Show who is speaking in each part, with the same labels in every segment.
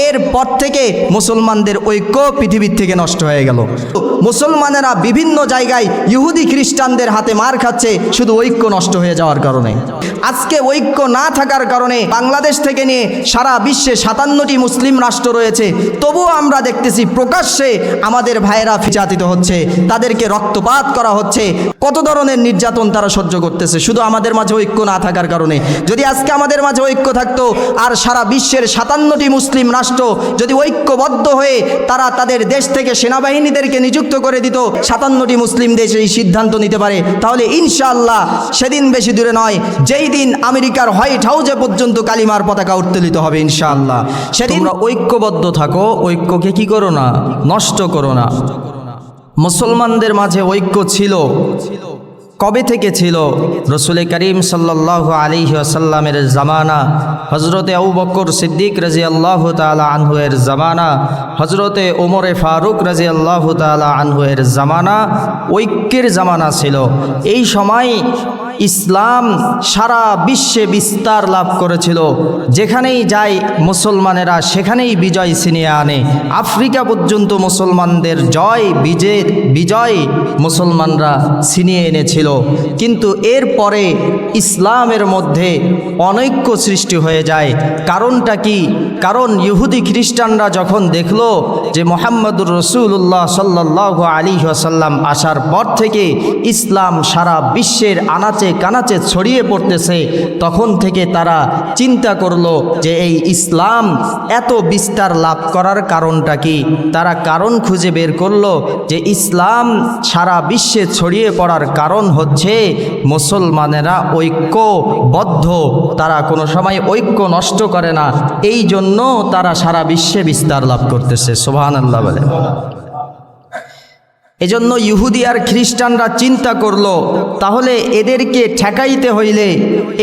Speaker 1: এরপর থেকে মুসলমানদের ঐক্য পৃথিবীর থেকে নষ্ট হয়ে গেল। মুসলমানেরা বিভিন্ন জায়গায় ইহুদি খ্রিস্টানদের হাতে মার খাচ্ছে শুধু ঐক্য নষ্ট হয়ে যাওয়ার কারণে। আজকে ঐক্য না থাকার কারণে বাংলাদেশ থেকে নিয়ে সারা বিশ্বে 57টি মুসলিম রাষ্ট্র রয়েছে, তবুও আমরা দেখতেছি প্রকাশ্যে আমাদের ভাইয়েরা নির্যাতিত হচ্ছে, তাদেরকে রক্তপাত করা হচ্ছে, কত ধরনের নির্যাতন তারা সহ্য করতেছে শুধু আমাদের মাঝে ঐক্য না থাকার কারণে। যদি আজকে আমাদের মাঝে ঐক্য থাকতো আর সারা বিশ্বের 57টি মুসলিম রাষ্ট্র যদি ঐক্যবদ্ধ হয়ে তারা তাদের দেশ থেকে সেনাবাহিনীদেরকে নিযুক্ত করে দিত, 57টি মুসলিম দেশ এই সিদ্ধান্ত নিতে পারে, তাহলে ইনশাআল্লাহ সেদিন বেশি দূরে নয় যেই দিন আমেরিকার হোয়াইট হাউসে পর্যন্ত কালিমার পতাকা উত্তোলিত হবে ইনশাআল্লাহ। সেদিন ঐক্যবদ্ধ থাকো, ঐক্যকে কি করো না, নষ্ট করো না। মুসলমানদের মাঝে ঐক্য ছিল, কবে থেকে ছিল? রসুল করিম সাল্লাল্লাহু আলাইহি ওয়াসাল্লামের জামানা, হজরতে আবু বকর সিদ্দিক রাদিয়াল্লাহু তাআলা আনহু এর জামানা, হজরতে ওমরে ফারুক রাদিয়াল্লাহু তাআলা আনহু এর জামানা ঐক্যের জামানা ছিল। এই সময় ইসলাম সারা বিশ্বে বিস্তার লাভ করেছিল। যেখানেই যায় মুসলমানেরা সেখানেই বিজয় ছিনিয়ে আনে। আফ্রিকা পর্যন্ত মুসলমানদের বিজয় মুসলমানরা ছিনিয়ে এনেছিল। কিন্তু এরপরে ইসলামের মধ্যে অনৈক্য সৃষ্টি হয়ে যায়। কারণটা কি? কারণ ইহুদি খ্রিস্টানরা যখন দেখলো যে মুহাম্মদুর রাসূলুল্লাহ সাল্লাল্লাহু আলাইহি ওয়াসাল্লাম আসার পর থেকে ইসলাম সারা বিশ্বের আনাচে কানাচে ছড়িয়ে পড়তেছে, তখন থেকে তারা চিন্তা করলো যে এই ইসলাম এত বিস্তার লাভ করার কারণটা কি। তারা কারণ খুঁজে বের করলো যে ইসলাম সারা বিশ্বে ছড়িয়ে পড়ার কারণ হচ্ছে মুসলমানেরা ঐক্যবদ্ধ, তারা কোনো সময় ঐক্য নষ্ট করে না, এই জন্য তারা সারা বিশ্বে বিস্তার লাভ করতেছে। সুবহানাল্লাহ বলে। এজন্য ইহুদি আর খ্রিস্টানরা চিন্তা করলো তাহলে এদেরকে ঠেকাইতে হইলে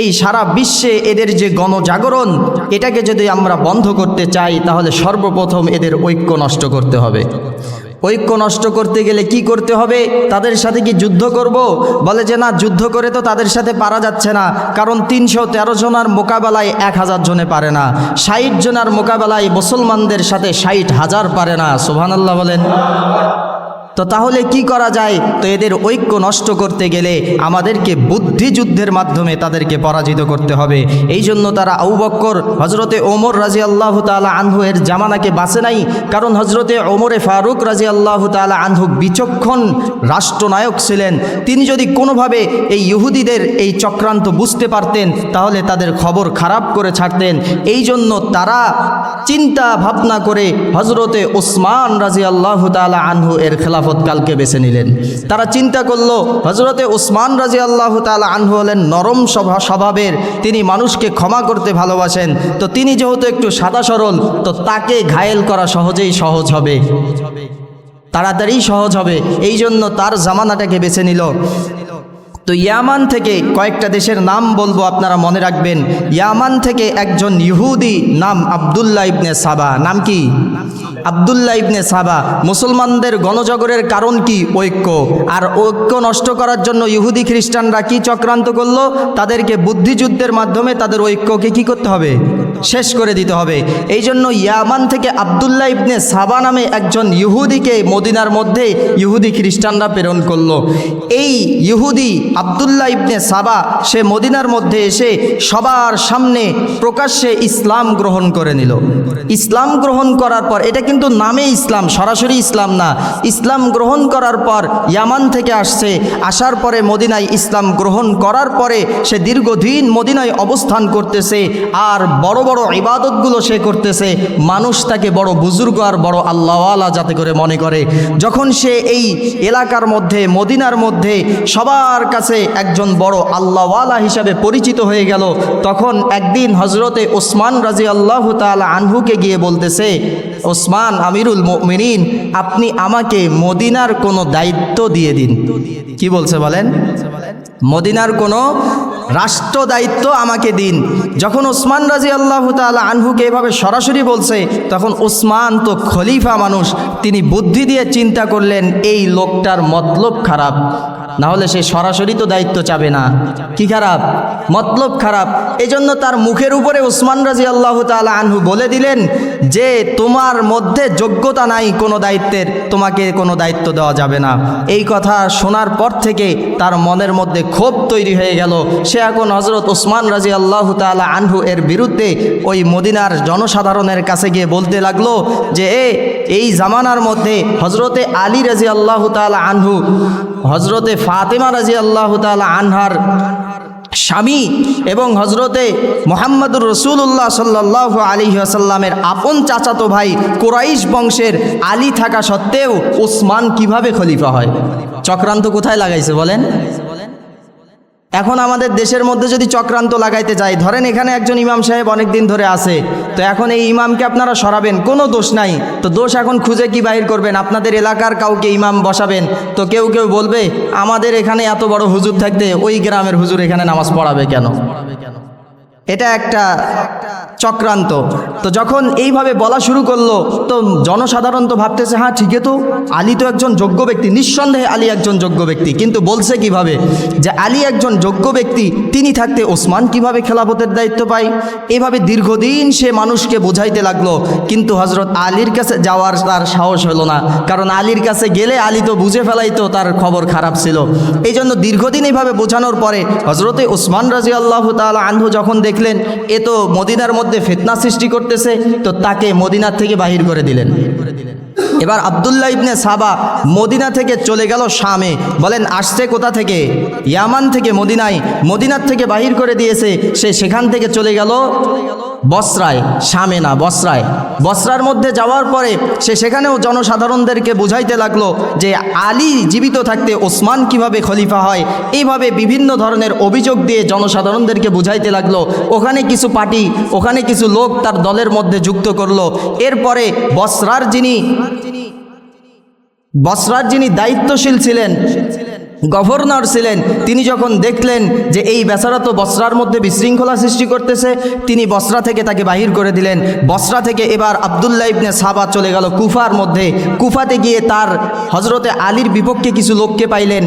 Speaker 1: এই সারা বিশ্বে এদের যে গণজাগরণ, এটাকে যদি আমরা বন্ধ করতে চাই তাহলে সর্বপ্রথম এদের ঐক্য নষ্ট করতে হবে। ঐক্য নষ্ট করতে গেলে কি করতে হবে? তাদের সাথে কি যুদ্ধ করব? বলে যে না, যুদ্ধ করে তো তাদের সাথে পারা যাচ্ছে না, কারণ 313 জনের মোকাবেলায় 1000 জনে পারে না, 60 জনের মোকাবেলায় মুসলমানদের সাথে 60,000 পারে না। সুবহানাল্লাহ বলেন। তো তাহলে কি করা যায়? তো এদের ঐক্য নষ্ট করতে গেলে আমাদেরকে বুদ্ধিযুদ্ধের মাধ্যমে তাদেরকে পরাজিত করতে হবে। এই জন্য তারা আবু বকর, হজরতে ওমর রাদিয়াল্লাহু তাআলা আনহু এর জামানাকে বাঁচে নাই, কারণ হজরতে ওমরে ফারুক রাদিয়াল্লাহু তাআলা আনহু বিচক্ষণ রাষ্ট্রনায়ক ছিলেন। তিনি যদি কোনোভাবে এই ইহুদিদের এই চক্রান্ত বুঝতে পারতেন তাহলে তাদের খবর খারাপ করে ছাড়তেন। এই জন্য তারা চিন্তা ভাবনা করে হজরতে ওসমান রাদিয়াল্লাহু তাআলা আনহু এর কালকে বেছে নিলেন। তারা চিন্তা করলো হজরতে ওসমান রাদিয়াল্লাহু তাআলা আনহু হলেন নরম স্বভাবের, তিনি মানুষকে ক্ষমা করতে ভালোবাসেন, তো তিনি যেহেতু একটু সাদা সরল, তো তাকে ঘায়েল করা সহজ হবে, তাড়াতাড়ি সহজ হবে, এই জন্য তার জামানাটাকে বেছে নিল। তো ইয়ামান থেকে কয়েকটা দেশের নাম বলবো, আপনারা মনে রাখবেন। ইয়ামান থেকে একজন ইহুদি নাম আব্দুল্লাহ ইবনে সাবা। নাম কি? আব্দুল্লাহ ইবনে সাবা। মুসলমানদের গণজাগরণের কারণ কি? ঐক্য। আর ঐক্য নষ্ট করার জন্য ইহুদি খ্রিস্টানরা কি চক্রান্ত করলো? তাদেরকে বুদ্ধিযুদ্ধের মাধ্যমে তাদের ঐক্যকে কি করতে হবে? শেষ করে দিতে হবে। এই জন্য ইয়ামান থেকে আব্দুল্লাহ ইবনে সাবা নামে একজন ইহুদিকে মদিনার মধ্যে ইহুদি খ্রিস্টানরা প্রেরণ করলো। এই ইহুদি আব্দুল্লাহ ইবনে সাবা সে মদিনার মধ্যে এসে সবার সামনে প্রকাশ্যে ইসলাম গ্রহণ করে নিল। ইসলাম গ্রহণ করার পর, এটা কিন্তু নামে ইসলাম, সরাসরি ইসলাম না, ইসলাম গ্রহণ করার পর ইয়ামান থেকে আসছে, আসার পরে মদিনায় ইসলাম গ্রহণ করার পরে সে দীর্ঘদিন মদিনায় অবস্থান করতেছে আর বড় বড় ইবাদতগুলো সে করতেছে। মানুষ তাকে বড় বুজুর্গ আর বড় আল্লাহওয়ালা যাতে করে মনে করে। যখন সে এই এলাকার মধ্যে মদিনার মধ্যে সবার কাছে একজন বড় আল্লাহওয়ালা হিসাবে পরিচিত হয়ে গেল, তখন একদিন হজরতে ওসমান রাদিয়াল্লাহু তাআলা আনহুকে গিয়ে বলতেছে, ওসমান আমিরুল মুমিনিন, আপনি আমাকে মদিনার কোনো দায়িত্ব দিয়ে দিন। কি বলছে বলেন? মদিনার কোনো রাষ্ট্র দায়িত্ব আমাকে দিন। যখন ওসমান রাদিয়াল্লাহু তাআলা আনহুকে এভাবে সরাসরি বলছে, তখন ওসমান তো খলিফা মানুষ, তিনি বুদ্ধি দিয়ে চিন্তা করলেন এই লোকটার মতলব খারাপ, না হলে সে সরাসরি তো দায়িত্ব চাবে না। কি খারাপ? মতলব খারাপ। এই জন্য তার মুখের উপরে ওসমান রাদিয়াল্লাহু তাআলা আনহু বলে দিলেন যে তোমার মধ্যে যোগ্যতা নাই কোনো দায়িত্বের, তোমাকে কোনো দায়িত্ব দেওয়া যাবে না। এই কথা শোনার পর থেকে তার মনের মধ্যে ক্ষোভ তৈরি হয়ে গেল। সে এখন হযরত ওসমান রাদিয়াল্লাহু তাআলা আনহু এর বিরুদ্ধে ওই মদিনার জনসাধারণের কাছে গিয়ে বলতে লাগলো যে এই জামানার মধ্যে হযরতে আলী রাদিয়াল্লাহু তাআলা আনহু হযরতে ফাতেমা রাদিয়াল্লাহু তাআলা আনহার স্বামী এবং হযরতে মুহাম্মদুর রাসূলুল্লাহ সাল্লাল্লাহু আলাইহি ওয়াসাল্লামের আপন চাচাতো ভাই কুরাইশ বংশের আলী থাকা সত্ত্বেও ওসমান কিভাবে খলিফা হয়? চক্রান্ত কোথায় লাগাইছে বলেন? এখন আমাদের দেশের মধ্যে যদি চক্রান্ত লাগাইতে যাই, ধরেন এখানে একজন ইমাম সাহেব অনেক দিন ধরে আছে, তো এখন এই ইমামকে আপনারা সরাবেন, কোনো দোষ নাই, তো দোষ এখন খুঁজে কি বাহির করবেন? আপনাদের এলাকার কাউকে ইমাম বসাবেন, তো কেউ কেউ বলবে আমাদের এখানে এত বড় হুজুর থাকতে ওই গ্রামের হুজুর এখানে নামাজ পড়াবে কেন? এটা একটা চক্রান্ত। তো যখন এইভাবে বলা শুরু করলো, তো জনসাধারণ তো ভাবতেছে হ্যাঁ ঠিকই তো, আলী তো একজন যোগ্য ব্যক্তি, নিঃসন্দেহে আলী একজন যোগ্য ব্যক্তি, কিন্তু বলছে কিভাবে যে আলী একজন যোগ্য ব্যক্তি, তিনি থাকতে ওসমান কিভাবে খেলাফতের দায়িত্ব পায়? এইভাবে দীর্ঘদিন সে মানুষকে বোঝাইতে লাগলো, কিন্তু হযরত আলীর কাছে যাওয়ার তার সাহস হলো না, কারণ আলীর কাছে গেলে আলী তো বুঝে ফেলাইতো তার খবর খারাপ ছিল। এই জন্য দীর্ঘদিন এইভাবে বোঝানোর পরে হযরতে ওসমান রাদিয়াল্লাহু তাআলা আনহু যখন দেখলেন এ তো মদিনার মধ্যে ফিতনা সৃষ্টি করতেছে, তো তাকে মদিনার থেকে বাহির করে দিলেন। এবার আব্দুল্লাহ ইবনে সাবা মদিনা থেকে চলে গেল শামে। বলেন আসছে কোথা থেকে? ইয়ামান থেকে মদিনায়, মদিনার থেকে বাহির করে দিয়েছে, সে সেখান থেকে চলে গেল বসরায়, শামে না বসরায়। বসরার মধ্যে যাওয়ার পরে সে সেখানেও জনসাধারণদেরকে বুঝাইতে লাগলো যে আলী জীবিত থাকতে ওসমান কিভাবে খলিফা হয়। এইভাবে বিভিন্ন ধরনের অভিযোগ দিয়ে জনসাধারণদেরকে বুঝাইতে লাগলো। ওখানে কিছু পার্টি, ওখানে কিছু লোক তার দলের মধ্যে যুক্ত করলো। এরপরে বসরার যিনি দায়িত্বশীল ছিলেন, গভর্নর ছিলেন, তিনি যখন দেখলেন যে এই বেচারা তো বসরার মধ্যে বিশৃঙ্খলা সৃষ্টি করতেছে, তিনি বসরা থেকে তাকে বাহির করে দিলেন। বসরা থেকে এবার আব্দুল্লাহ ইবনে সাবা চলে গেল কুফার মধ্যে। কুফাতে গিয়ে তার হযরতে আলীর বিপক্ষে কিছু লোককে পাইলেন,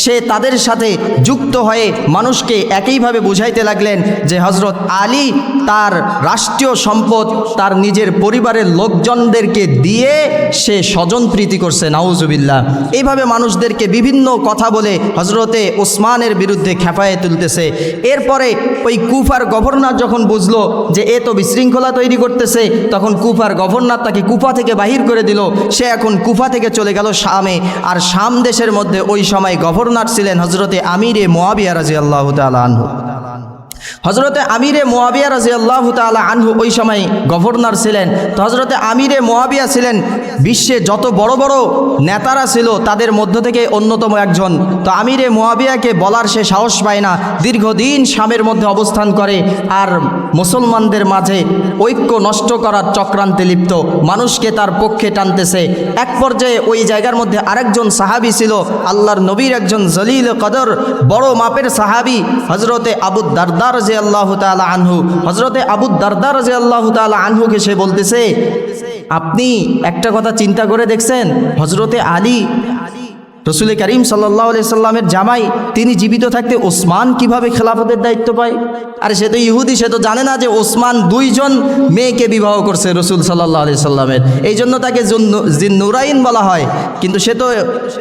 Speaker 1: সে তাদের সাথে যুক্ত হয়ে মানুষকে একইভাবে বুঝাইতে লাগলেন যে হযরত আলী তার রাষ্ট্রীয় সম্পদ তার নিজের পরিবারের লোকজনদেরকে দিয়ে সে স্বজনপ্রীতি করছে, নাউজুবিল্লাহ। এইভাবে মানুষদেরকে বিভিন্ন কথা বলে হযরতে ওসমানের বিরুদ্ধে খেপায়ে তুলতেছে। এরপরে ওই কুফার গভর্নর যখন বুঝলো যে এ তো বিশৃঙ্খলা তৈরি করতেছে, তখন কুফার গভর্নর তাকে কুফা থেকে বাহির করে দিল। সে এখন কুফা থেকে চলে গেল শামে। আর শাম দেশের মধ্যে ওই সময় গভর্নর ছিলেন হযরতে আমিরে মুআবিয়া রাদিয়াল্লাহু তাআলা আনহু। হযরতে আমিরে মুআবিয়া রাদিয়াল্লাহু তাআলা আনহু ওই সময় গভর্নর ছিলেন। তো হযরতে আমিরে মুআবিয়া ছিলেন বিশ্বে যত বড় বড় নেতারা ছিল তাদের মধ্য থেকে অন্যতম একজন। তো আমিরে মুআবিয়াকে বলার সে সাহস পায় না, দীর্ঘদিন শামের মধ্যে অবস্থান করে আর মুসলমানদের মাঝে ঐক্য নষ্ট করার চক্রান্তে লিপ্ত, মানুষকে তার পক্ষে টানতেছে। এক পর্যায়ে ওই জায়গার মধ্যে আরেকজন সাহাবী ছিল, আল্লাহর নবীর একজন জলিল কদর বড় মাপের সাহাবী, হযরতে আবু দারদা রাদিয়াল্লাহু তাআলা আনহু। হযরতে আবু দারদা রাদিয়াল্লাহু তাআলা আনহুকে সে বলতেছে, আপনি একটা কথা চিন্তা করে দেখছেন, হযরতে আলী রসুল করিম সাল্লাল্লাহু আলাইহি সাল্লামের জামাই, তিনি জীবিত থাকতে ওসমান কিভাবে খেলাফতের দায়িত্ব পায়? আরে সে তো ইহুদি, সে তো জানে না যে ওসমান 2 জন মেয়েকে বিবাহ করছে রসুল সাল্লাল্লাহু আলাইহি সাল্লামের, এই জন্য তাকে জিন্নুরাইন বলা হয়। কিন্তু সে তো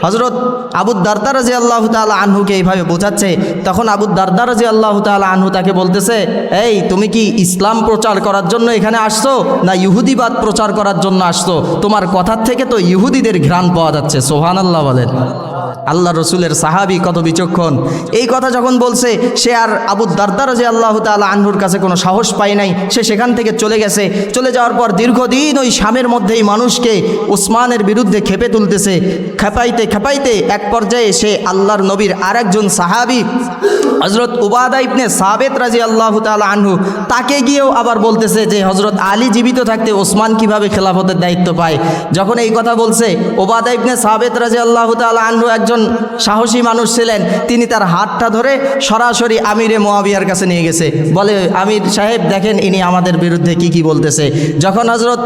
Speaker 1: হযরত আবু দারদা রাদিয়াল্লাহু তাআলা আনহুকে এইভাবে বোঝাচ্ছে। তখন আবু দারদা রাদিয়াল্লাহু তাআলা আনহু তাকে বলতেছে, এই তুমি কি ইসলাম প্রচার করার জন্য এখানে আসছো না ইহুদিবাদ প্রচার করার জন্য আসছো? তোমার কথার থেকে তো ইহুদিদের ঘ্রাণ পাওয়া যাচ্ছে। সুবহানাল্লাহ বলেন। আল্লাহ রসুলের সাহাবী কত বিচক্ষণ। এই কথা যখন বলছে, সে আর আবু দারদা রাদিয়াল্লাহু তাআলা আনহুর কাছে কোনো সাহস পায় নাই, সে সেখান থেকে চলে গেছে। চলে যাওয়ার পর দীর্ঘদিন ওই শামের মধ্যেই মানুষকে ওসমানের বিরুদ্ধে খেপে তুলতেছে। খেপাইতে খেপাইতে এক পর্যায়ে সে আল্লাহর নবীর আরেকজন সাহাবী হযরত উবাদা ইবনে সাবিত রাদিয়াল্লাহু তাআলা আনহু, তাকে গিয়েও আবার বলতেছে যে হযরত আলী জীবিত থাকতে ওসমান কিভাবে খেলাফতের দায়িত্ব পায়। যখন এই কথা বলছে, উবাদা ইবনে সাবিত রাদিয়াল্লাহু তাআলা আনহু একজন সাহসী মানুষ ছিলেন, তিনি তার হাতটা ধরে সরাসরি আমিরে মুয়াবিয়ার কাছে নিয়ে গেছে। বলে, আমির সাহেব দেখেন ইনি আমাদের বিরুদ্ধে কি বলতেছে। যখন হযরত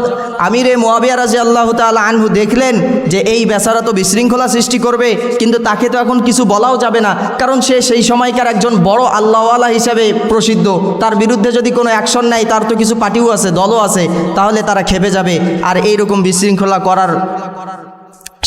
Speaker 1: আমিরে মুয়াবিয়া রাদিয়াল্লাহু তাআলা আনহু দেখলেন যে এই বেচারা তো বিশৃঙ্খলা সৃষ্টি করবে, কিন্তু তাকে তো এখন কিছু বলাও যাবে না, কারণ সে সেই সময়কার একজন বড় আল্লাহওয়ালা হিসাবে প্রসিদ্ধ। তার বিরুদ্ধে যদি কোনো অ্যাকশন নেয়, তার তো কিছু পার্টিও আছে, দলও আছে, তাহলে তারা খেপে যাবে। আর এইরকম বিশৃঙ্খলা করার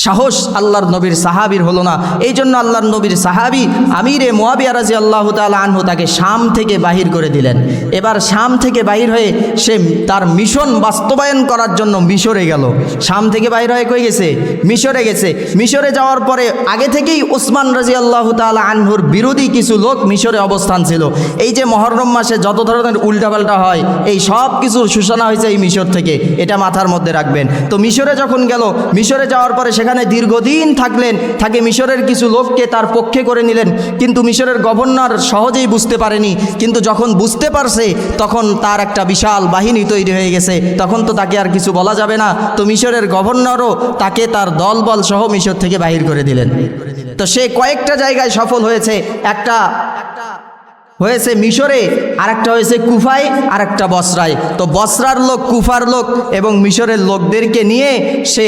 Speaker 1: সাহস আল্লাহর নবীর সাহাবীর হলো না। এই জন্য আল্লাহর নবীর সাহাবী আমিরে মুয়াবিয়া রাদিয়াল্লাহু তাআলা আনহু তাকে শাম থেকে বাহির করে দিলেন। এবার শাম থেকে বাহির হয়ে সে তার মিশন বাস্তবায়ন করার জন্য মিশরে গেল। শাম থেকে বাহির হয়ে কই গেছে? মিশরে গেছে। মিশরে যাওয়ার পরে আগে থেকেই ওসমান রাদিয়াল্লাহু তাআলা আনহুর বিরোধী কিছু লোক মিশরে অবস্থান ছিল। এই যে মহররম মাসে যত ধরনের উল্টাপাল্টা হয়, এই সব কিছুর সূচনা হয়েছে এই মিশর থেকে, এটা মাথার মধ্যে রাখবেন। তো মিশরে যখন গেল, মিশরে যাওয়ার পরে সেখানে দীর্ঘদিন থাকলেন, থাকে মিশরের কিছু লোককে তার পক্ষে করে নিলেন, কিন্তু মিশরের গভর্নর সহজেই বুঝতে পারেনি। কিন্তু যখন বুঝতে পারছে, তখন তার একটা বিশাল বাহিনী তৈরি হয়ে গেছে, তখন তো তাকে আর কিছু বলা যাবে না। তো মিশরের গভর্নরও তাকে তার দলবল সহ মিশর থেকে বাহির করে দিলেন। তো সে কয়েকটা জায়গায় সফল হয়েছে, একটা হয়েছে মিশরে, আরেকটা হয়েছে কুফায়, আরেকটা বসরায়। তো বসরার লোক, কুফার লোক এবং মিশরের লোকদেরকে নিয়ে সে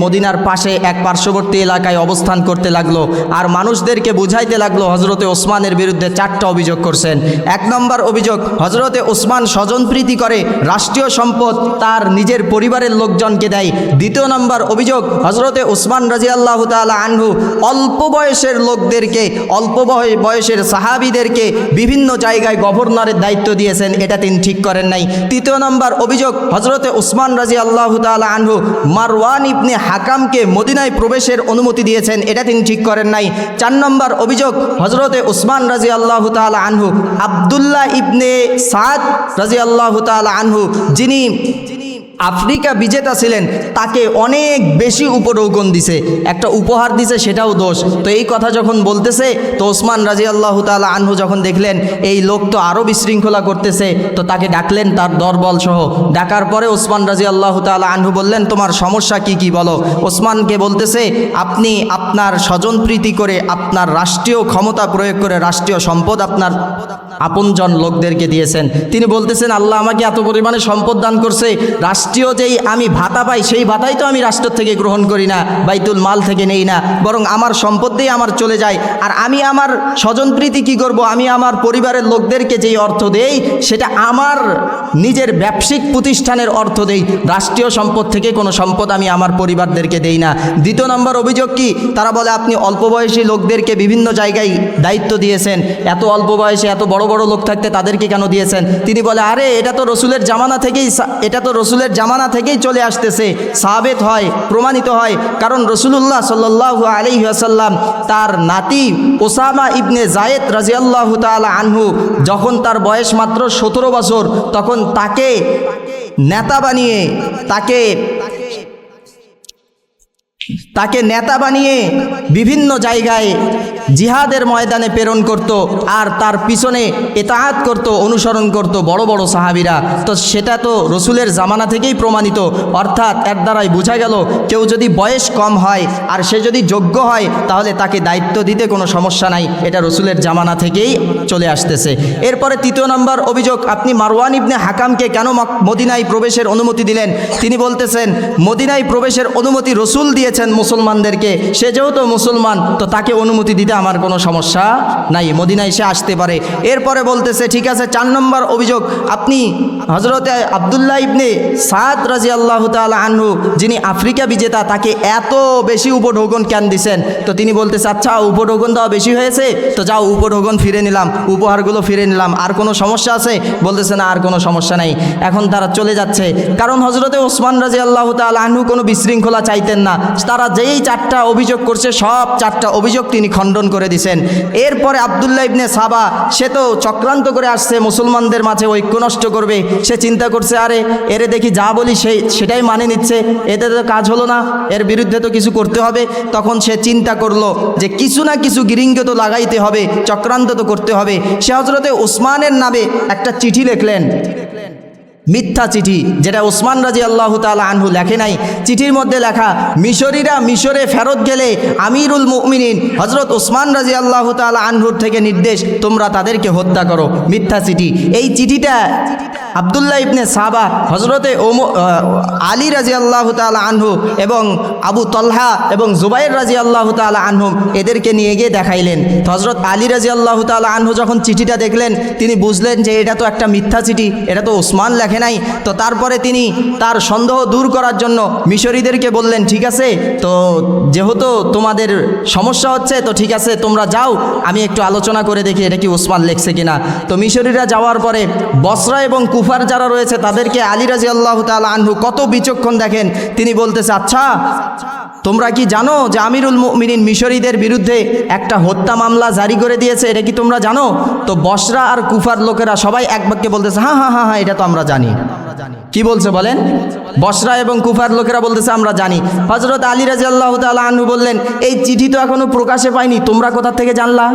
Speaker 1: মদিনার পাশে এক পার্শ্ববর্তী এলাকায় অবস্থান করতে লাগলো, আর মানুষদেরকে বুঝাইতে লাগলো হজরতে ওসমানের বিরুদ্ধে 4টা অভিযোগ করছেন। 1 নম্বর অভিযোগ, হজরতে ওসমান স্বজনপ্রীতি করে, রাষ্ট্রীয় সম্পদ তার নিজের পরিবারের লোকজনকে দেয়। 2 নম্বর অভিযোগ, হজরতে ওসমান রাদিয়াল্লাহু তাআলা আনহু অল্প বয়সের লোকদেরকে, অল্প বয়সের সাহাবীদেরকে বিভিন্ন জায়গায় গভর্নরের দায়িত্ব দিয়েছেন, এটা তিনি ঠিক করেন নাই। 3 নম্বর অভিযোগ, হজরতে ওসমান রাদিয়াল্লাহু তাআলা আনহু মারওয়ান ইবনে হাকামকে মদিনায় প্রবেশের অনুমতি দিয়েছেন, এটা তিনি ঠিক করেন নাই। 4 নম্বর অভিযোগ, হজরতে ওসমান রাদিয়াল্লাহু তাআলা আনহু আব্দুল্লাহ ইবনে সাদ রাদিয়াল্লাহু তাআলা আনহু, যিনি আফ্রিকা বিজেতা ছিলেন, তাকে অনেক বেশি উপঢৌকন দিছে, একটা উপহার দিছে, সেটাও দোষ। তো এই কথা যখন বলতেছে, তো ওসমান রাদিয়াল্লাহু তাআলা আনহু যখন দেখলেন এই লোক তো আরও বিশৃঙ্খলা করতেছে, তো তাকে ডাকলেন তার দরবল সহ। ডাকার পরে ওসমান রাদিয়াল্লাহু তাআলা আনহু বললেন, তোমার সমস্যা কি বলো। ওসমানকে বলতেছে, আপনি আপনার স্বজনপ্রীতি করে, আপনার রাষ্ট্রীয় ক্ষমতা প্রয়োগ করে রাষ্ট্রীয় সম্পদ আপনার আপনজন লোকদেরকে দিয়েছেন। তিনি বলতেছেন, আল্লাহ আমাকে এত পরিমাণে সম্পদ দান করছে, রাষ্ট্রীয় যেই আমি ভাতা পাই, সেই ভাতাই তো আমি রাষ্ট্র থেকে গ্রহণ করি না, বাইতুল মাল থেকে নেই না, বরং আমার সম্পদ দিয়ে আমার চলে যায়। আর আমি আমার স্বজনপ্রীতি কি করব? আমি আমার পরিবারের লোকদেরকে যেই অর্থ দেই, সেটা আমার নিজের ব্যবসায়িক প্রতিষ্ঠানের অর্থ দেই, রাষ্ট্রীয় সম্পদ থেকে কোনো সম্পদ আমি আমার পরিবারদেরকে দেই না। 2 নম্বর অভিযোগ কি? তারা বলে, আপনি অল্প বয়সী লোকদেরকে বিভিন্ন জায়গায় দায়িত্ব দিয়েছেন, এত অল্প বয়সে এত বড় বড় লোক থাকতে তাদেরকে কেন দিয়েছেন? তিনি বলে, আরে এটা তো রসুলের জামানা থেকেই চলে আসতেছে, সাবেত হয়, প্রমাণিত হয়। কারণ রসুলুল্লাহ সাল্লাল্লাহু আলাইহি ওয়াসাল্লাম তার নাতি ওসামা ইবনে যায়েদ রাদিয়াল্লাহু তাআলা আনহু যখন তার বয়স মাত্র 17 বছর, তখন তাকে নেতা বানিয়ে বিভিন্ন জায়গায় জিহাদের ময়দানে প্রেরণ করত, আর তার পিছনে ইতাআত করত, অনুসরণ করত বড় বড় সাহাবীরা। তো সেটা তো রসুলের জামানা থেকেই প্রমাণিত, অর্থাৎ এর দ্বারাই বোঝা গেল কেউ যদি বয়স কম হয় আর সে যদি যোগ্য হয়, তাহলে তাকে দায়িত্ব দিতে কোনো সমস্যা নাই, এটা রসুলের জামানা থেকেই চলে আসতেছে। এরপরে 3 নম্বর অভিযোগ, আপনি মারওয়ান ইবনে হাকামকে কেন মদিনায় প্রবেশের অনুমতি দিলেন? তিনি বলতেছেন, মদিনায় প্রবেশের অনুমতি রসুল দিয়েছেন মুসলমানদেরকে, সে যেহেতু মুসলমান, তো তাকে অনুমতি দিতে আমার কোনো সমস্যা নাই, মদিনায় সে আসতে পারে। এরপরে বলতেছে, ঠিক আছে। 4 নম্বর অভিযোগ, আপনি হজরতে আব্দুল্লাহ ইবনে সাদ রাদিয়াল্লাহু তাআলা আনহু, যিনি আফ্রিকা বিজেতা, তাকে এত বেশি উপঢৌকন কেন দিছেন? তো তিনি বলতেছে, আচ্ছা উপঢৌকন দেওয়া বেশি হয়েছে, তো যাও উপঢৌকন ফিরে নিলাম, উপহারগুলো ফিরে নিলাম, আর কোনো সমস্যা আছে? বলতেছে, না, আর কোনো সমস্যা নাই। এখন তারা চলে যাচ্ছে, কারণ হজরতে ওসমান রাদিয়াল্লাহু তাআলা আনহু কোনো বিশৃঙ্খলা চাইতেন না। তারা যেই 4টা অভিযোগ করছে, সব 4টা অভিযোগ তিনি খণ্ডন করে দিয়েছেন। এরপরে আব্দুল্লাহ ইবনে সাবা, সে তো চক্রান্ত করে আসছে মুসলমানদের মাঝে ঐক্য নষ্ট করবে। সে চিন্তা করছে, আরে এরে দেখি যা বলি সেটাই মানে নিচ্ছে, এতে তো কাজ হলো না, এর বিরুদ্ধে তো কিছু করতে হবে। তখন সে চিন্তা করলো যে কিছু না কিছু গিরিঙ্গ তো লাগাইতে হবে, চক্রান্ত তো করতে হবে। সে হজরতে ওসমানের নামে একটা চিঠি লিখলেন। মিথ্যা চিঠি, যেটা ওসমান রাদিয়াল্লাহু তাআলা আনহু লেখে নাই। চিঠির মধ্যে লেখা, মিশরীরা মিশরে ফেরত গেলে আমিরুল মুমিনিন হযরত ওসমান রাদিয়াল্লাহু তাআলা আনহুর থেকে নির্দেশ, তোমরা তাদেরকে হত্যা করো। মিথ্যা চিঠি। এই চিঠিটা আব্দুল্লাহ ইবনে সাবা হযরতে আলী রাদিয়াল্লাহু তাআলা আনহু এবং আবু তলহা এবং জুবাইর রাদিয়াল্লাহু তাআলা আনহু এদেরকে নিয়ে গিয়ে দেখাইলেন। তো হযরত আলী রাদিয়াল্লাহু তাআলা আনহু যখন চিঠিটা দেখলেন, তিনি বুঝলেন যে এটা তো একটা মিথ্যা চিঠি, এটা তো ওসমান লেখে নাই। তো তারপরে তিনি তার সন্দেহ দূর করার জন্য মিশরীদেরকে বললেন, ঠিক আছে, তো যেহেতু তোমাদের সমস্যা হচ্ছে, তো ঠিক আছে তোমরা যাও, আমি একটু আলোচনা করে দেখি এটা কি ওসমান লেখছে কিনা। তো মিশরীরা যাওয়ার পরে বসরা এবং কুফার যারা রয়েছে তাদেরকে আলী রাদিয়াল্লাহু তাআলা আনহু কত বিচক্ষণ দেখেন। তিনি বলতেছে, আচ্ছা তোমরা কি জানো যে আমিরুল মুমিনিন মিশরীদের বিরুদ্ধে একটা হত্যা মামলা জারি করে দিয়েছে, এটা কি তোমরা জানো? তো বসরা আর কুফার লোকেরা সবাই এক বাক্যে বলতেছে, হ্যাঁ হ্যাঁ হ্যাঁ হ্যাঁ, এটা তো আমরা জানি। কি বলছে বলেন? বসরা এবং কুফার লোকেরা বলতেছে আমরা জানি। হযরত আলী রাদিয়াল্লাহু তাআলা আনহু বললেন, এই চিঠি তো এখনো প্রকাশে পায়নি, তোমরা কোথা থেকে জানলা?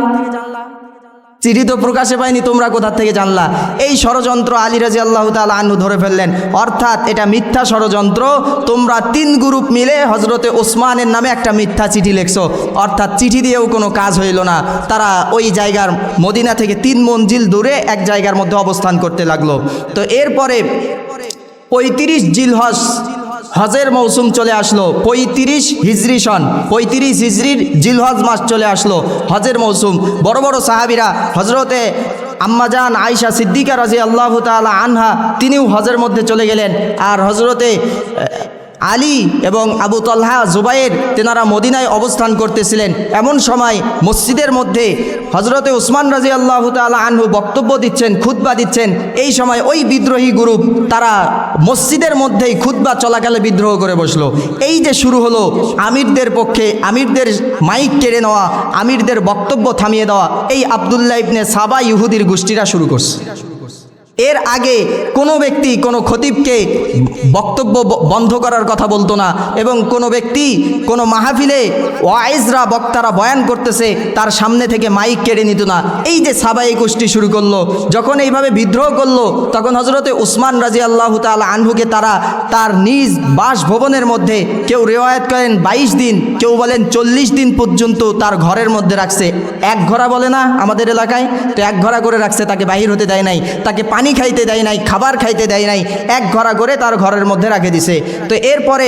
Speaker 1: চিঠি তো প্রকাশে পায়নি, তোমরা কোথা থেকে জানলা? এই ষড়যন্ত্র আলী রাদিয়াল্লাহু তাআলা আনহু ধরে ফেললেন। অর্থাৎ এটা মিথ্যা ষড়যন্ত্র, তোমরা 3 গ্রুপ মিলে হযরতে ওসমানের নামে একটা মিথ্যা চিঠি লিখছো। অর্থাৎ চিঠি দিয়েও কোনো কাজ হইল না। তারা ওই জায়গার মদিনা থেকে 3 মঞ্জিল দূরে এক জায়গার মধ্যে অবস্থান করতে লাগলো। তো এরপরে 35 জিলহজ হজের মৌসুম চলে আসলো। 35 হিজরি সন, 35 হিজরির জিলহজ মাস চলে আসলো, হজের মৌসুম। বড় বড় সাহাবীরা, হজরতে আম্মাজান আয়েশা সিদ্দিকা রাদিয়াল্লাহু তাআলা আনহা, তিনিও হজের মধ্যে চলে গেলেন। আর হজরতে আলী এবং আবু তলহা জুবাইর তেনারা মদিনায় অবস্থান করতেছিলেন। এমন সময় মসজিদের মধ্যে হজরতে ওসমান রাদিয়াল্লাহু তাআলা আনহু বক্তব্য দিচ্ছেন, খুতবা দিচ্ছেন। এই সময় ওই বিদ্রোহী গ্রুপ তারা মসজিদের মধ্যেই খুতবা চলাকালে বিদ্রোহ করে বসলো। এই যে শুরু হলো আমিরদের পক্ষে, আমিরদের মাইক কেড়ে নেওয়া, আমিরদের বক্তব্য থামিয়ে দেওয়া, এই আব্দুল্লাহ ইবনে সাবা ইহুদির গোষ্ঠীরা শুরু করছে। এর আগে কোনো ব্যক্তি কোনো খতিবকে বক্তব্য বন্ধ করার কথা বলতো না, এবং কোনো ব্যক্তি কোনো মাহফিলে ওয়াইজরা বক্তারা বয়ান করতেছে তার সামনে থেকে মাইক কেড়ে নিত না। এই যে সাবাই গোষ্ঠী শুরু করলো, যখন এইভাবে বিদ্রোহ করলো, তখন হযরতে ওসমান রাদিয়াল্লাহু তাআলা আনহুকে তারা তার নিজ বাসভবনের মধ্যে, কেউ রিওয়ায়াত করেন 22 দিন, কেউ বলেন 40 দিন পর্যন্ত তার ঘরের মধ্যে রাখছে। এক ঘোড়া বলে না আমাদের এলাকায়, তো এক ঘোড়া করে রাখছে, তাকে বাহির হতে দেয় নাই, তাকে পানি খাইতে দেয় নাই, খাবার খাইতে দেয় নাই, এক ঘোড়া করে তার ঘরের মধ্যে রাখে দিছে। তো এরপরে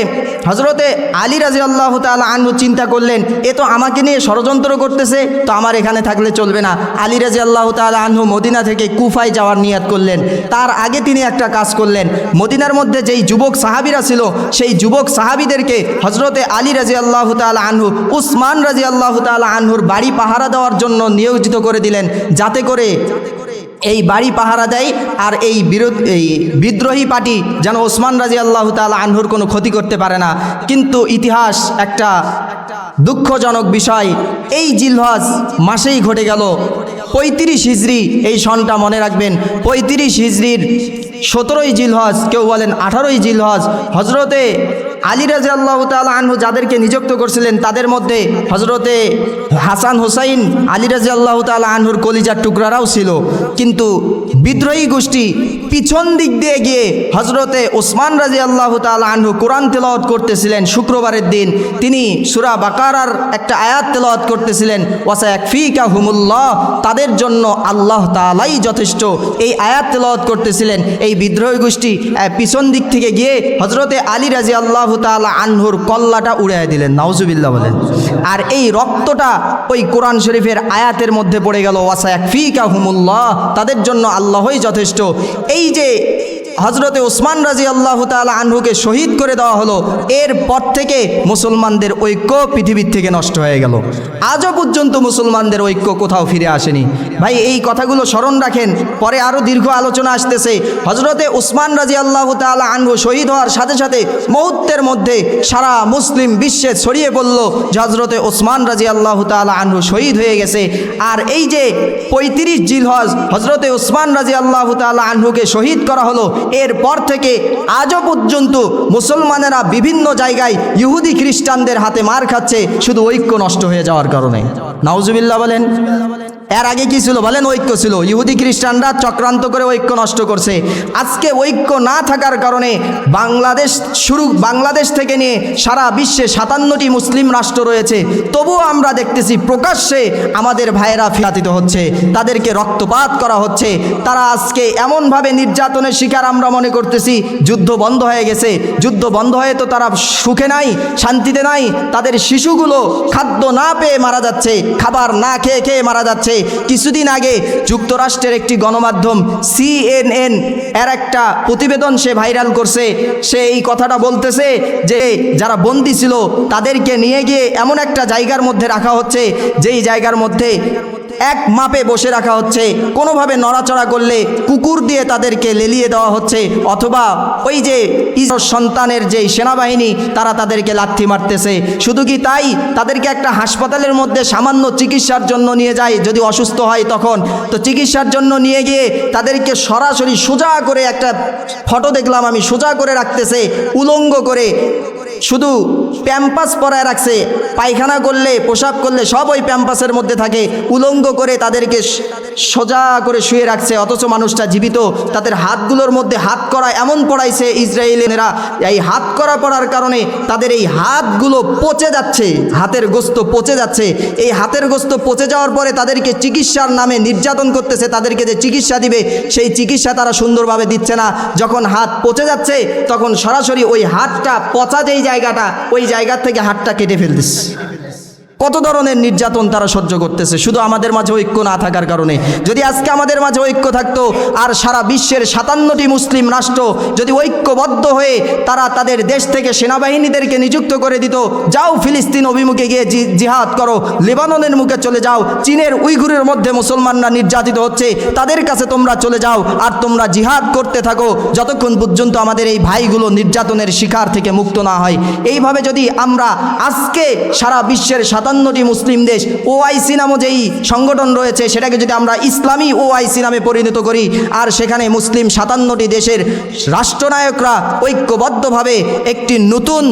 Speaker 1: হযরতে আলী রাদিয়াল্লাহু তাআলা আনহু চিন্তা করলেন, এ তো আমাকে নিয়ে ষড়যন্ত্র করতেছে, তো আমার এখানে থাকলে চলবে না। আলী রাদিয়াল্লাহু তাআলা আনহু মদিনা থেকে কুফায় যাওয়ার নিয়াত করলেন। তার আগে তিনি একটা কাজ করলেন, মদিনার মধ্যে যেই যুবক সাহাবীরা ছিল, সেই যুবক সাহাবীদেরকে হযরতে আলী রাদিয়াল্লাহু তাআলা আনহু উসমান রাদিয়াল্লাহু তাআলা আনহুর বাড়ি পাহারা দেওয়ার জন্য নিয়োজিত করে দিলেন, যাতে করে এই বাড়ি পাহারা দেয় আর এই বিদ্রোহী পার্টি যেন ওসমান রাদিয়াল্লাহু তাআলা আনহুর কোনো ক্ষতি করতে পারে না। কিন্তু ইতিহাস একটা দুঃখজনক বিষয়, এই জিলহজ মাসেই ঘটে গেল 35 হিজরি। এই সনটা মনে রাখবেন, 35 হিজরির 17ই জিলহজ, কেউ বলেন 18ই জিলহজ, হজরতে আলী রাদিয়াল্লাহু তাআলা আনহু যাদেরকে নিযুক্ত করছিলেন তাদের মধ্যে হজরতে হাসান হুসাইন আলী রাদিয়াল্লাহু তাআলা আনহুর কলিজার টুকরারাও ছিল। কিন্তু বিদ্রোহী গোষ্ঠী পিছন দিক দিয়ে গিয়ে হজরতে ওসমান রাদিয়াল্লাহু তাআলা আনহু কোরআন তেলাওয়াত করতেছিলেন শুক্রবারের দিন। তিনি সূরা বাকারার একটা আয়াত তেলাওয়াত করতেছিলেন, ওয়াসায়াকফিকাহুমুল্লাহ, তাদের জন্য আল্লাহ তাআলাই যথেষ্ট, এই আয়াত তেলাওয়াত করতেছিলেন। এই বিদ্রোহী গোষ্ঠী পিছন দিক থেকে গিয়ে হজরতে আলী রাদিয়াল্লাহু তাআলা আনহুর কল্লাটা উড়াইয়া দিলেন, নাউজুবিল্লাহ বলেন। আর এই রক্তটা ওই কোরআন শরীফের আয়াতের মধ্যে পড়ে গেল, ওয়াসায়াকফিকাহুমুল্লাহ, তাদের জন্য আল্লাহই যথেষ্ট। এই যে হজরতে ওসমান রাদিয়াল্লাহু তাআলা আনহুকে শহীদ করে দেওয়া হলো, এরপর থেকে মুসলমানদের ঐক্য পৃথিবীর থেকে নষ্ট হয়ে গেল। আজও পর্যন্ত মুসলমানদের ঐক্য কোথাও ফিরে আসেনি। ভাই এই কথাগুলো স্মরণ রাখেন, পরে আরও দীর্ঘ আলোচনা আসতেছে। হজরতে ওসমান রাদিয়াল্লাহু তাআলা আনহু শহীদ হওয়ার সাথে সাথে মুহূর্তের মধ্যে সারা মুসলিম বিশ্বে ছড়িয়ে পড়ল যে হজরতে ওসমান রাদিয়াল্লাহু তাআলা আনহু শহীদ হয়ে গেছে। আর এই যে 35 জিলহজ হজরতে ওসমান রাদিয়াল্লাহু তাআলা আনহুকে শহীদ করা হলো, এরপর থেকে আজও পর্যন্ত মুসলমানেরা বিভিন্ন জায়গায় ইহুদি খ্রিস্টানদের হাতে মার খাচ্ছে, শুধু ঐক্য নষ্ট হয়ে যাওয়ার কারণে। নাউজুবিল্লাহ বলেন। এর আগে কি ছিল বলেন? ঐক্য ছিল। ইহুদি খ্রিস্টানরা চক্রান্ত করে ঐক্য নষ্ট করছে। আজকে ঐক্য না থাকার কারণে বাংলাদেশ থেকে নিয়ে সারা বিশ্বে 57টি মুসলিম রাষ্ট্র রয়েছে, তবুও আমরা দেখতেছি প্রকাশ্যে আমাদের ভাইয়েরা ফিরাতিত হচ্ছে, তাদেরকে রক্তপাত করা হচ্ছে। তারা আজকে এমনভাবে নির্যাতনের শিকার আমরা মনে করতেছি যুদ্ধ বন্ধ হয়ে গেছে। যুদ্ধ বন্ধ হয়ে তো তারা সুখে নাই, শান্তিতে নাই। তাদের শিশুগুলো খাদ্য না পেয়ে মারা যাচ্ছে, খাবার না খেয়ে খেয়ে মারা যাচ্ছে। কিছুদিন আগে যুক্তরাষ্ট্রের একটি গণমাধ্যম CNN এর একটা প্রতিবেদন সে ভাইরাল করছে। সে এই কথাটা বলতেছে যে যারা বন্দী ছিল তাদেরকে নিয়ে গিয়ে এমন একটা জায়গার মধ্যে রাখা হচ্ছে, যেই জায়গার মধ্যে এক মাপে বসে রাখা হচ্ছে। কোনোভাবে নড়াচড়া করলে কুকুর দিয়ে তাদেরকে লেলিয়ে দেওয়া হচ্ছে, অথবা ওই যে সন্তানের যে সেনাবাহিনী তারা তাদেরকে লাথি মারতেছে। শুধু কি তাই, তাদেরকে একটা হাসপাতালের মধ্যে সামান্য চিকিৎসার জন্য নিয়ে যায়, যদি অসুস্থ হয় তখন। তো চিকিৎসার জন্য নিয়ে গিয়ে তাদেরকে সরাসরি সোজা করে, একটা ফটো দেখলাম আমি, সোজা করে রাখতেছে, উলঙ্গ করে, শুধু প্যাম্পাস পরায় রাখছে। পায়খানা করলে, প্রসাব করলে সব ওই প্যাম্পাসের মধ্যে থাকে। উলঙ্গ করে তাদেরকে সোজা করে শুয়ে রাখছে, অথচ মানুষটা জীবিত। তাদের হাতগুলোর মধ্যে হাত করা এমন পড়াইছে ইসরায়েলিরা, এই হাত করা পড়ার কারণে তাদের এই হাতগুলো পচে যাচ্ছে, হাতের গোস্ত পচে যাচ্ছে। এই হাতের গোস্ত পচে যাওয়ার পরে তাদেরকে চিকিৎসার নামে নির্যাতন করতেছে। তাদেরকে যে চিকিৎসা দিবে সেই চিকিৎসা তারা সুন্দরভাবে দিচ্ছে না। যখন হাত পচে যাচ্ছে তখন সরাসরি ওই হাতটা, পচা যেই জায়গাটা, ওই জায়গা থেকে হাতটা কেটে ফেলতেছে। কত ধরনের নির্যাতন তারা সহ্য করতেছে শুধু আমাদের মাঝে ঐক্য না থাকার কারণে। যদি আজকে আমাদের মাঝে ঐক্য থাকতো, আর সারা বিশ্বের 57টি মুসলিম রাষ্ট্র যদি ঐক্যবদ্ধ হয়ে তারা তাদের দেশ থেকে সেনাবাহিনীদেরকে নিযুক্ত করে দিত, যাও ফিলিস্তিন অভিমুখে গিয়ে জিহাদ করো, লেবাননের মুখে চলে যাও, চীনের উইঘুরের মধ্যে মুসলমানরা নির্যাতিত হচ্ছে, তাদের কাছে তোমরা চলে যাও আর তোমরা জিহাদ করতে থাকো যতক্ষণ পর্যন্ত আমাদের এই ভাইগুলো নির্যাতনের শিকার থেকে মুক্ত না হয়। এইভাবে যদি আমরা আজকে সারা বিশ্বের 57টি মুসলিম দেশ, OIC নামে যেই সংগঠন রয়েছে সেটাকে যদি আমরা ইসলামী OIC নামে পরিণত করি, আর সেখানে মুসলিম 57টি দেশের রাষ্ট্রনায়করা ঐক্যবদ্ধভাবে একটি নতুন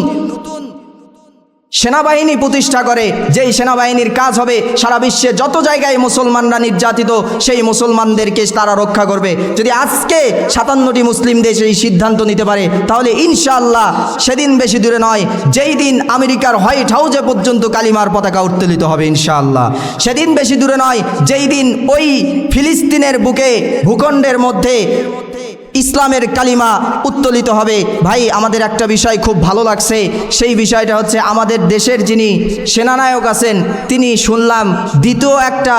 Speaker 1: সেনাবাহিনী প্রতিষ্ঠা করে, যেই সেনাবাহিনীর কাজ হবে সারা বিশ্বে যত জায়গায় মুসলমানরা নির্যাতিত সেই মুসলমানদেরকে তারা রক্ষা করবে। যদি আজকে 57টি মুসলিম দেশ এই সিদ্ধান্ত নিতে পারে, তাহলে ইনশাআল্লাহ সেদিন বেশি দূরে নয়, যেই দিন আমেরিকার হোয়াইট হাউসে পর্যন্ত কালিমার পতাকা উত্তোলিত হবে ইনশাআল্লাহ। সেদিন বেশি দূরে নয়, যেই দিন ওই ফিলিস্তিনের বুকে, ভূখণ্ডের মধ্যে ইসলামের কালিমা উত্তোলিত হবে। ভাই, আমাদের একটা বিষয় খুব ভালো লাগছে, সেই বিষয়টা হচ্ছে আমাদের দেশের যিনি সেনানায়ক আছেন তিনি শুনলাম দ্বিতীয় একটা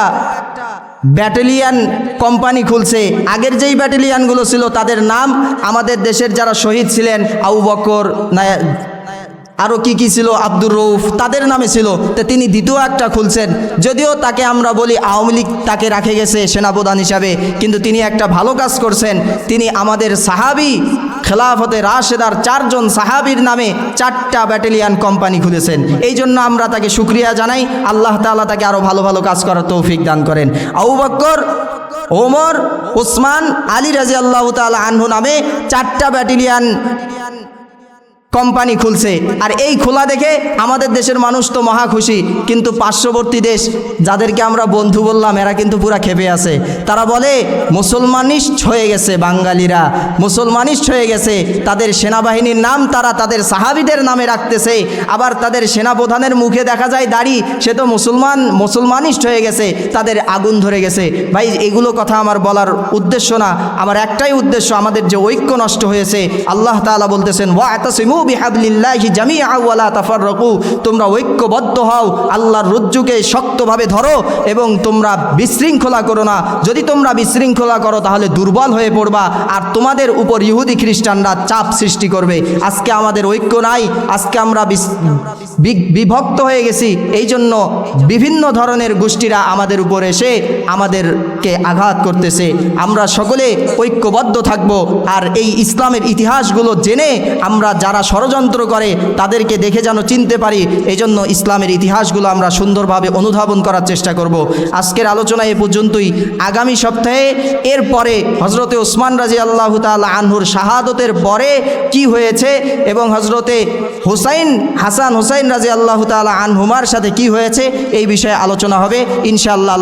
Speaker 1: ব্যাটালিয়ান কোম্পানি খুলছে। আগের যেই ব্যাটালিয়ানগুলো ছিল তাদের নাম আমাদের দেশের যারা শহীদ ছিলেন, আবু বকর, আরও কি ছিল, আব্দুর রউফ, তাদের নামে ছিল। তো তিনি দ্বিতীয় একটা খুলছেন। যদিও তাকে আমরা বলি আওয়ামী লীগ তাকে রাখে গেছে সেনাপ্রধান হিসাবে, কিন্তু তিনি একটা ভালো কাজ করছেন। তিনি আমাদের সাহাবি খেলাফতে রাশেদার 4 জন সাহাবির নামে 4টা ব্যাটালিয়ান কোম্পানি খুলেছেন। এই জন্য আমরা তাকে শুকরিয়া জানাই। আল্লাহ তাআলা তাকে আরও ভালো ভালো কাজ করার তৌফিক দান করেন। আবু বকর, ওমর, ওসমান, আলী রাদিয়াল্লাহু তাআলা আনহু নামে 4টা ব্যাটালিয়ান কোম্পানি খুলছে। আর এই খোলা দেখে আমাদের দেশের মানুষ তো মহা খুশি, কিন্তু পার্শ্ববর্তী দেশ যাদেরকে আমরা বন্ধু বললাম এরা কিন্তু পুরা খেপে আছে। তারা বলে মুসলমানিস্ট হয়ে গেছে, বাঙালিরা মুসলমানিস্ট হয়ে গেছে, তাদের সেনাবাহিনীর নাম তারা তাদের নামে রাখতেছে, আবার তাদের সেনাপ্রধানের মুখে দেখা যায় দাড়ি, সে তো মুসলমানিস্ট হয়ে গেছে, তাদের আগুন ধরে গেছে। ভাই, এগুলো কথা আমার বলার উদ্দেশ্য না, আমার একটাই উদ্দেশ্য, আমাদের যে ঐক্য নষ্ট হয়েছে। আল্লাহ তাআলা বলতেছেন ওয়াতাসিমু বিহাবলিল্লাহি জামিআ ওয়া লা তাফাররাকু, তোমরা ঐক্যবদ্ধ হও, আল্লাহর রজ্জুকে শক্তভাবে ধরো এবং তোমরা বিশৃঙ্খলা করো না। যদি তোমরা বিশৃঙ্খলা করো তাহলে দুর্বল হয়ে পড়বা, আর তোমাদের উপর ইহুদি খ্রিস্টানরা চাপ সৃষ্টি করবে। আজকে আমাদের ঐক্য নাই, আজকে আমরা বিভক্ত হয়ে গেছি। এই জন্য বিভিন্ন ধরনের গোষ্ঠীরা আমাদের উপর এসে আমাদেরকে আঘাত করতেছে। আমরা সকলে ঐক্যবদ্ধ থাকব, আর এই ইসলামের ইতিহাসগুলো জেনে আমরা যারা ষড়যন্ত্র করে তাদেরকে দেখে যেন চিনতে পারি। এই জন্য ইসলামের ইতিহাসগুলো আমরা সুন্দরভাবে অনুধাবন করার চেষ্টা করব। আজকের আলোচনা এ পর্যন্তই। আগামী সপ্তাহে এরপরে হজরতে ওসমান রাদিয়াল্লাহু তাআলা আনহুর শাহাদতের পরে কি হয়েছে এবং হজরতে হাসান হুসাইন রাদিয়াল্লাহু তাআলা আনহুমার সাথে কি হয়েছে এই বিষয়ে আলোচনা হবে ইনশাআল্লাহ।